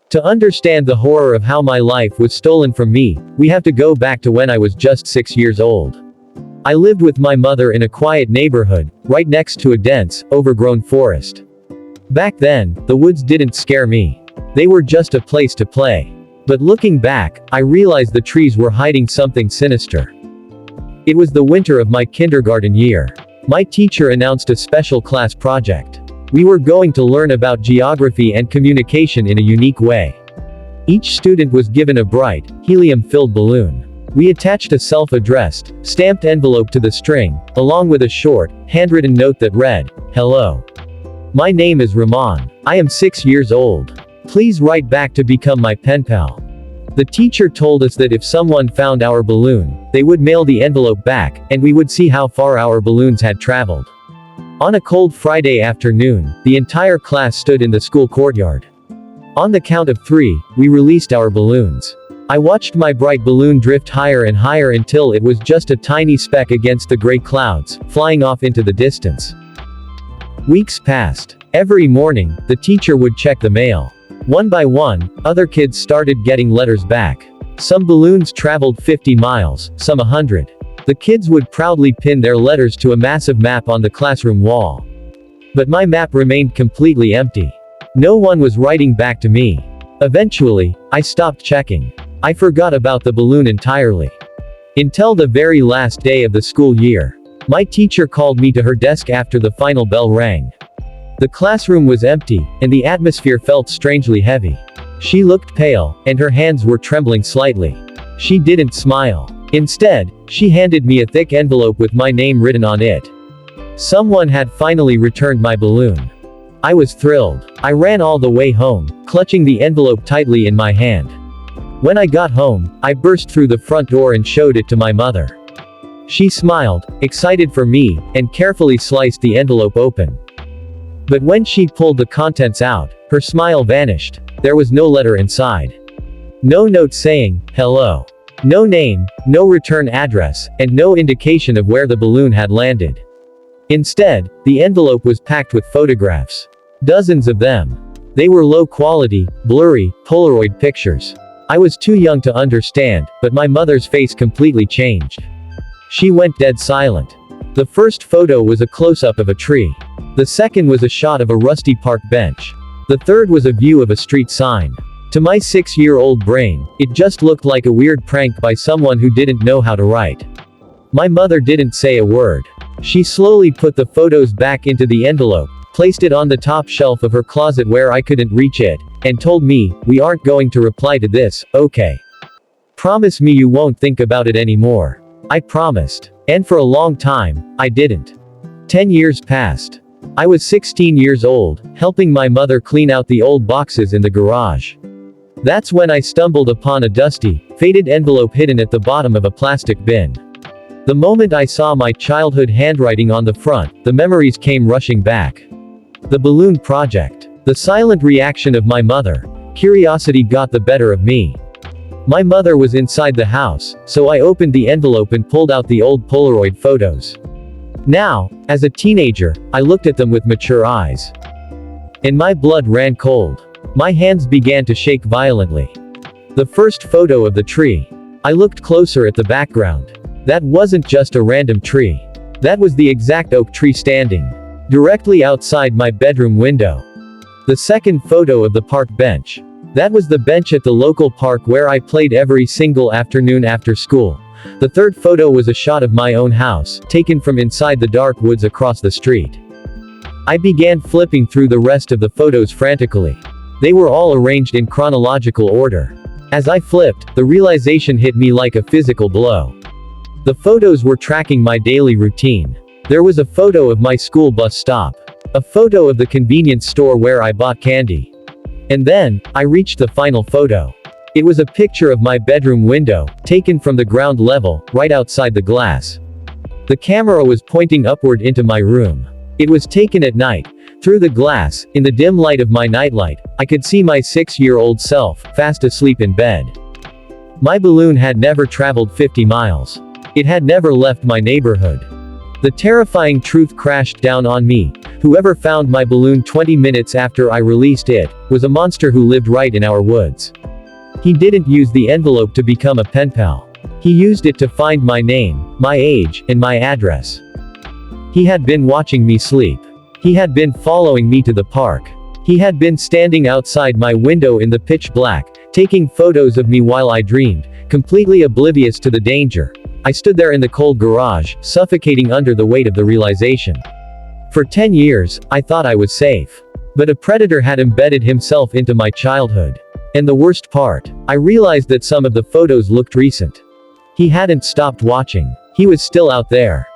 To understand the horror of how my life was stolen from me, we have to go back to when I was just 6 years old. I lived with my mother in a quiet neighborhood, right next to a dense, overgrown forest. Back then, the woods didn't scare me. They were just a place to play. But looking back, I realized the trees were hiding something sinister. It was the winter of my kindergarten year. My teacher announced a special class project. We were going to learn about geography and communication in a unique way. Each student was given a bright, helium-filled balloon. We attached a self-addressed, stamped envelope to the string, along with a short, handwritten note that read, "Hello. My name is Rahman. I am 6 years old. Please write back to become my pen pal." The teacher told us that if someone found our balloon, they would mail the envelope back, and we would see how far our balloons had traveled. On a cold Friday afternoon, the entire class stood in the school courtyard. On the count of 3, we released our balloons. I watched my bright balloon drift higher and higher until it was just a tiny speck against the gray clouds, flying off into the distance. Weeks passed. Every morning, the teacher would check the mail. One by one, other kids started getting letters back. Some balloons traveled 50 miles, some 100. The kids would proudly pin their letters to a massive map on the classroom wall. But my map remained completely empty. No one was writing back to me. Eventually, I stopped checking. I forgot about the balloon entirely. Until the very last day of the school year. My teacher called me to her desk after the final bell rang. The classroom was empty, and the atmosphere felt strangely heavy. She looked pale, and her hands were trembling slightly. She didn't smile. Instead, she handed me a thick envelope with my name written on it. Someone had finally returned my balloon. I was thrilled. I ran all the way home, clutching the envelope tightly in my hand. When I got home, I burst through the front door and showed it to my mother. She smiled, excited for me, and carefully sliced the envelope open. But when she pulled the contents out, her smile vanished. There was no letter inside. No note saying, "Hello." No name, no return address, and no indication of where the balloon had landed. Instead, the envelope was packed with photographs. Dozens of them. They were low-quality, blurry, Polaroid pictures. I was too young to understand, but my mother's face completely changed. She went dead silent. The first photo was a close-up of a tree. The second was a shot of a rusty park bench. The third was a view of a street sign. To my 6-year-old brain, it just looked like a weird prank by someone who didn't know how to write. My mother didn't say a word. She slowly put the photos back into the envelope, placed it on the top shelf of her closet where I couldn't reach it, and told me, "We aren't going to reply to this, okay? Promise me you won't think about it anymore." I promised. And for a long time, I didn't. 10 years passed. I was 16 years old, helping my mother clean out the old boxes in the garage. That's when I stumbled upon a dusty, faded envelope hidden at the bottom of a plastic bin. The moment I saw my childhood handwriting on the front, the memories came rushing back. The balloon project. The silent reaction of my mother. Curiosity got the better of me. My mother was inside the house, so I opened the envelope and pulled out the old Polaroid photos. Now, as a teenager, I looked at them with mature eyes. And my blood ran cold. My hands began to shake violently. The first photo of the tree. I looked closer at the background. That wasn't just a random tree. That was the exact oak tree standing directly outside my bedroom window. The second photo of the park bench. That was the bench at the local park where I played every single afternoon after school. The third photo was a shot of my own house, taken from inside the dark woods across the street. I began flipping through the rest of the photos frantically. They were all arranged in chronological order. As I flipped, the realization hit me like a physical blow. The photos were tracking my daily routine. There was a photo of my school bus stop. A photo of the convenience store where I bought candy. And then, I reached the final photo. It was a picture of my bedroom window, taken from the ground level, right outside the glass. The camera was pointing upward into my room. It was taken at night. Through the glass, in the dim light of my nightlight, I could see my 6-year-old self, fast asleep in bed. My balloon had never traveled 50 miles. It had never left my neighborhood. The terrifying truth crashed down on me. Whoever found my balloon 20 minutes after I released it, was a monster who lived right in our woods. He didn't use the envelope to become a pen pal. He used it to find my name, my age, and my address. He had been watching me sleep. He had been following me to the park. He had been standing outside my window in the pitch black, taking photos of me while I dreamed, completely oblivious to the danger. I stood there in the cold garage, suffocating under the weight of the realization. For 10 years, I thought I was safe. But a predator had embedded himself into my childhood. And the worst part, I realized that some of the photos looked recent. He hadn't stopped watching. He was still out there.